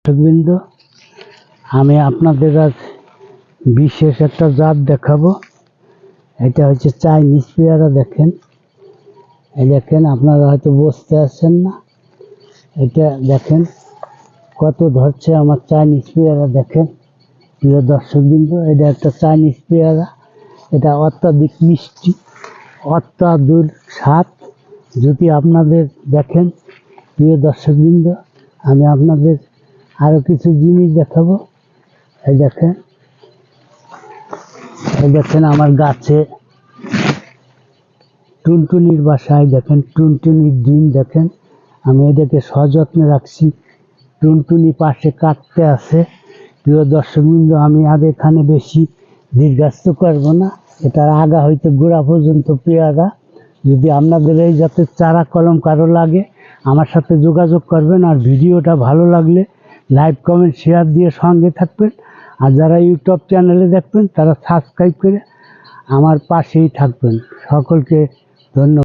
দর্শকবৃন্দ, আমি আপনাদের আজ বিশেষ একটা জাত দেখাবো। এটা হচ্ছে চাইনিজ পেয়ারা। দেখেন, এই দেখেন, আপনারা হয়তো বুঝতে পারছেন না। এটা দেখেন কত ধরছে আমার চাইনিজ পেয়ারা। দেখেন প্রিয় দর্শকবৃন্দ, এটা একটা চাইনিজ পেয়ারা। এটা অত্যাধিক মিষ্টি, অত্যাধিক স্বাদ। যদি আপনাদের দেখেন প্রিয় দর্শকবৃন্দ, আমি আপনাদের আরও কিছু জিনিস দেখাবো। এই দেখেন আমার গাছে টুনটুনির বাসায় দেখেন টুনটুনির ডিম। দেখেন আমি এটাকে সযত্নে রাখছি। টুনটুনি পাশে কাটতে আছে। প্রিয় দর্শকবৃন্দ, আমি আর এখানে বেশি দীর্ঘায়িত করবো না। এটার আগা হইতে গোড়া পর্যন্ত পেয়ারা। যদি আপনাদের এই জাতের চারা কলম কারো লাগে, আমার সাথে যোগাযোগ করবেন। আর ভিডিওটা ভালো লাগলে লাইক, কমেন্ট, শেয়ার দিয়ে সঙ্গে থাকবেন। আর যারা ইউটিউব চ্যানেলে দেখবেন তারা সাবস্ক্রাইব করে আমার পাশেই থাকবেন। সকলকে ধন্যবাদ।